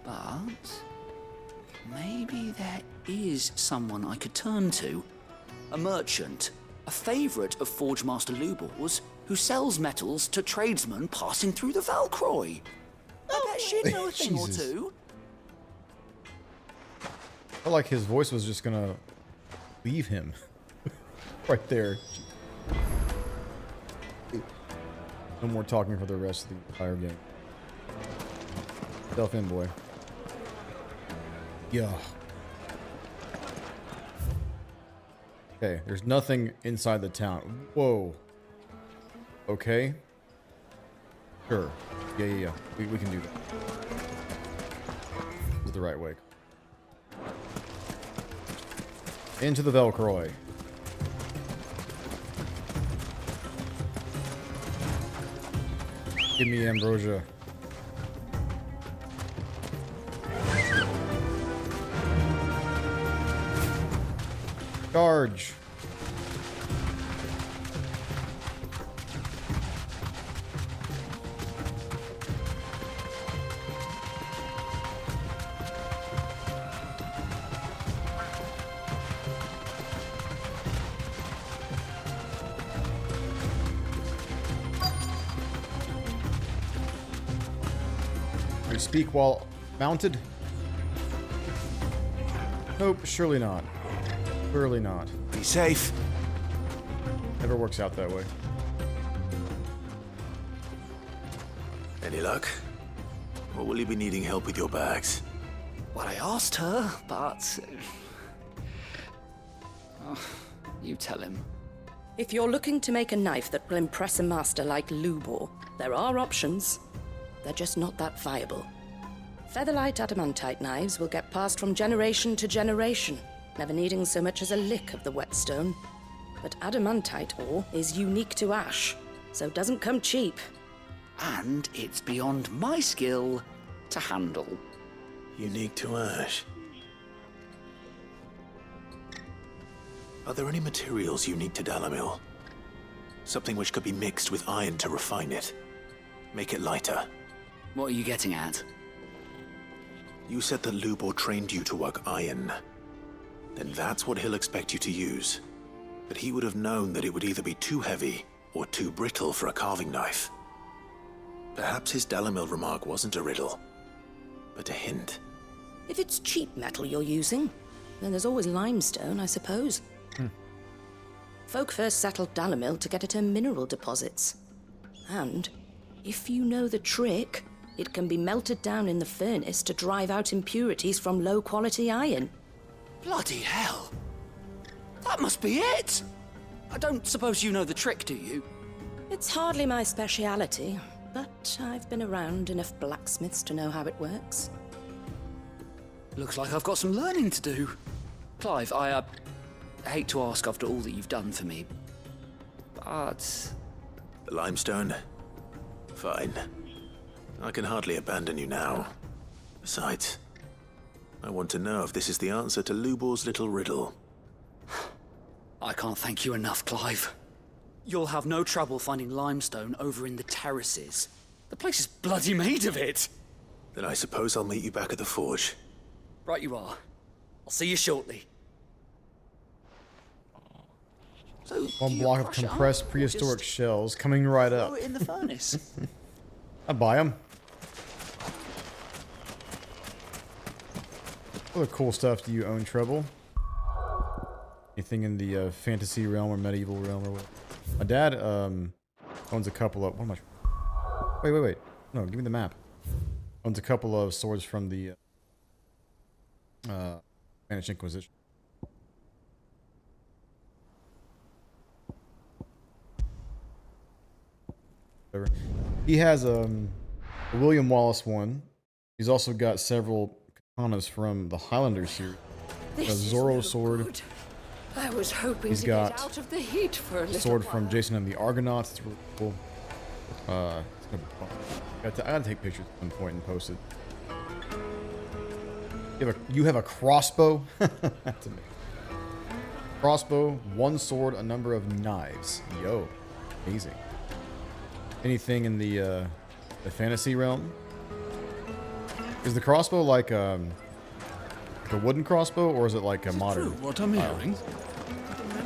But maybe there is someone I could turn to. A merchant, a favourite of Forge Master Lubor's, who sells metals to tradesmen passing through the Valcroy. I bet she'd know a thing or Jesus. two. I felt like his voice was just gonna leave him. Right there. No more talking for the rest of the entire game. Self in, boy. Yeah. Okay, there's nothing inside the town. Whoa. Okay. Sure. Yeah. We can do that. This is the right way. Into the Velcroy. Give me ambrosia. Charge. You speak while mounted? Nope, surely not. Surely not. Be safe. Never works out that way. Any luck? Or will you be needing help with your bags? Well, I asked her, but... Oh, you tell him. If you're looking to make a knife that will impress a master like Lubor, there are options. They're just not that viable. Featherlight adamantite knives will get passed from generation to generation, never needing so much as a lick of the whetstone. But adamantite ore is unique to ash, so it doesn't come cheap. And it's beyond my skill to handle. Unique to ash. Are there any materials unique to Dalimil? Something which could be mixed with iron to refine it. Make it lighter. What are you getting at? You said that Lubor trained you to work iron. Then that's what he'll expect you to use. But he would have known that it would either be too heavy or too brittle for a carving knife. Perhaps his Dalimil remark wasn't a riddle, but a hint. If it's cheap metal you're using, then there's always limestone, I suppose. Folk first settled Dalimil to get at her mineral deposits. And, if you know the trick, it can be melted down in the furnace to drive out impurities from low-quality iron. Bloody hell! That must be it! I don't suppose you know the trick, do you? It's hardly my speciality, but I've been around enough blacksmiths to know how it works. Looks like I've got some learning to do. Clive, I hate to ask after all that you've done for me, but... The limestone? Fine. I can hardly abandon you now. Besides, I want to know if this is the answer to Lubor's little riddle. I can't thank you enough, Clive. You'll have no trouble finding limestone over in the terraces. The place is bloody made of it. Then I suppose I'll meet you back at the forge. Right you are. I'll see you shortly. So, One block of compressed prehistoric shells coming right up. Throw it in the furnace. I buy them. What other cool stuff do you own, Treble? Anything in the fantasy realm or medieval realm or what? My dad owns a couple of... What am I... Wait. No, give me the map. Owns a couple of swords from the Spanish Inquisition. He has a William Wallace one. He's also got several katanas from the Highlanders here. A Zorro sword. I was hoping He's to got get out of the heat for a a little sword while. from Jason and the Argonauts. It's really cool. I gotta take pictures at some point and post it. You have a crossbow? That's amazing. Crossbow, one sword, a number of knives. Yo, amazing. Anything in the fantasy realm? Is the crossbow like a wooden crossbow, or is it like a modern? What I'm hearing.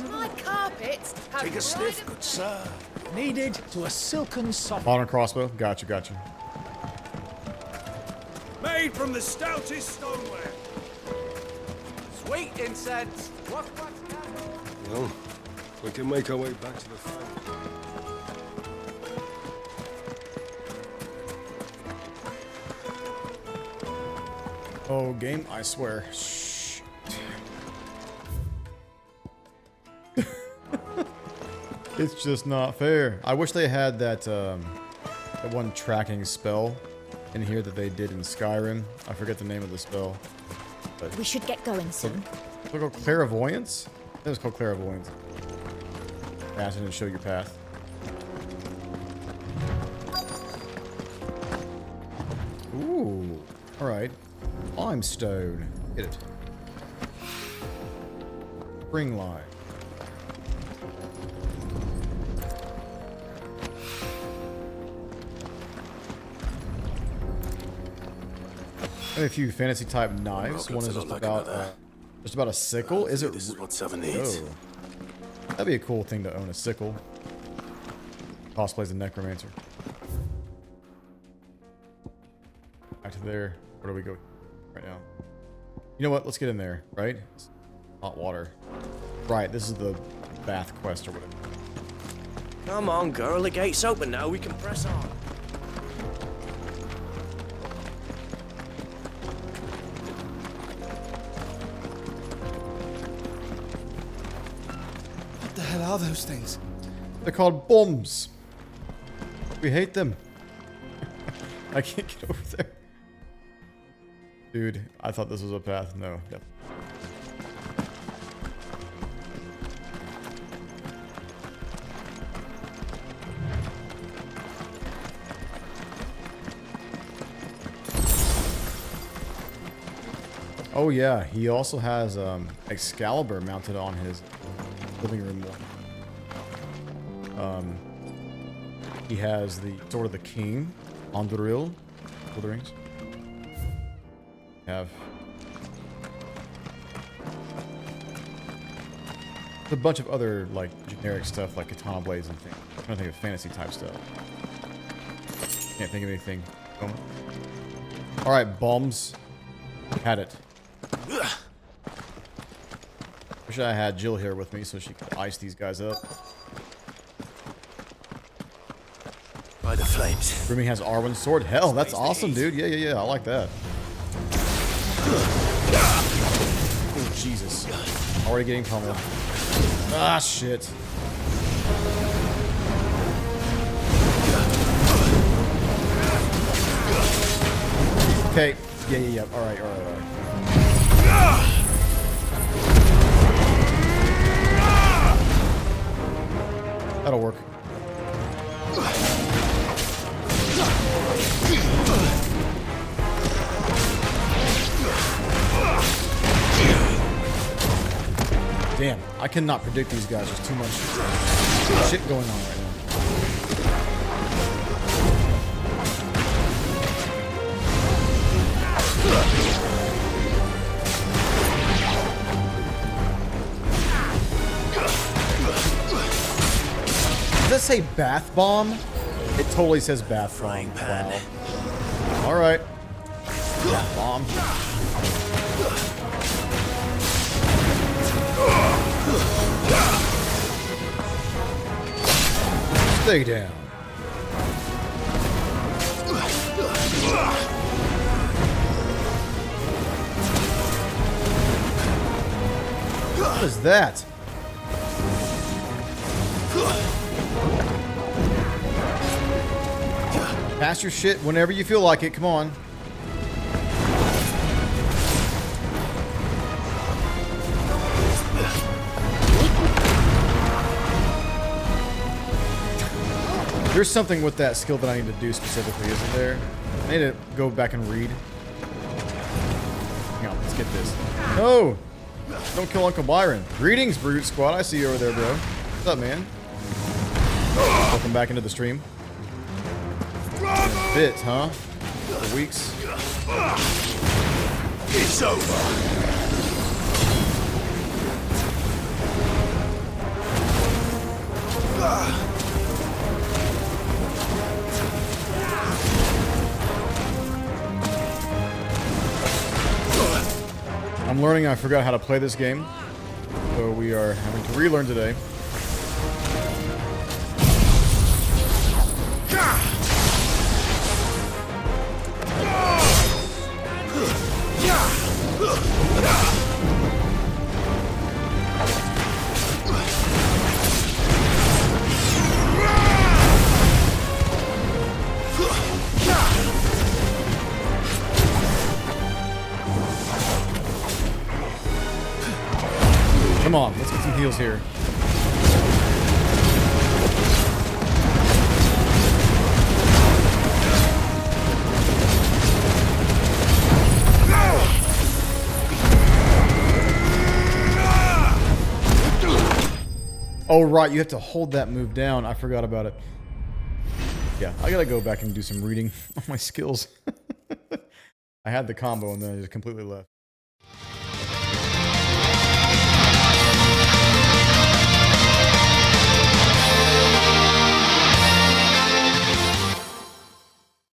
My carpets have Take a sniff, good sir. Needed to a silken soft. Modern crossbow. Gotcha. Made from the stoutest stoneware. Sweet incense. What? Well, we can make our way back to the fang. Oh, game, I swear. Shh. It's just not fair. I wish they had that one tracking spell in here that they did in Skyrim. I forget the name of the spell. But We should get going soon. It's called clairvoyance? That was called clairvoyance. Pass it and show your path. Ooh. Alright. Limestone. Get it. Spring lime. I have a few fantasy type knives. One is just about a sickle. Is it? This is what Seven needs. Oh. That'd be a cool thing to own, a sickle. Cosplays a necromancer. Back to there. Where do we go right now? You know what? Let's get in there, right? Hot water. Right, this is the bath quest or whatever. Come on, girl. The gate's open now. We can press on. What the hell are those things? They're called bombs. We hate them. I can't get over there. Dude, I thought this was a path. No. Yep. Oh yeah, he also has Excalibur mounted on his living room wall. He has the Sword of the King, Anduril, Lord of the Rings. Have a bunch of other like generic stuff like katana blades and things. I'm trying to think of fantasy type stuff. Can't think of anything. All right, bombs. Had it. Wish I had Jill here with me so she could ice these guys up. By the flames. Rumi has Arwen's sword. Hell, that's awesome, dude. Yeah. I like that. Oh, Jesus. Already getting pummeled. Ah, shit. Okay. Yeah. All right. That'll work. Damn, I cannot predict these guys. There's too much shit going on right now. Does that say bath bomb? It totally says bath bomb. Wow. All right. Bath bomb. Stay down. What is that? Pass your shit whenever you feel like it. Come on. There's something with that skill that I need to do specifically, isn't there? I need to go back and read. Hang on, let's get this. No! Don't kill Uncle Byron. Greetings, Brute Squad. I see you over there, bro. What's up, man? Welcome back into the stream. Bit, huh? For weeks. It's over. I'm learning I forgot how to play this game. So we are having to relearn today. heals here. Oh, right, you have to hold that move down. I forgot about it. Yeah, I gotta go back and do some reading on my skills. I had the combo and then I just completely left.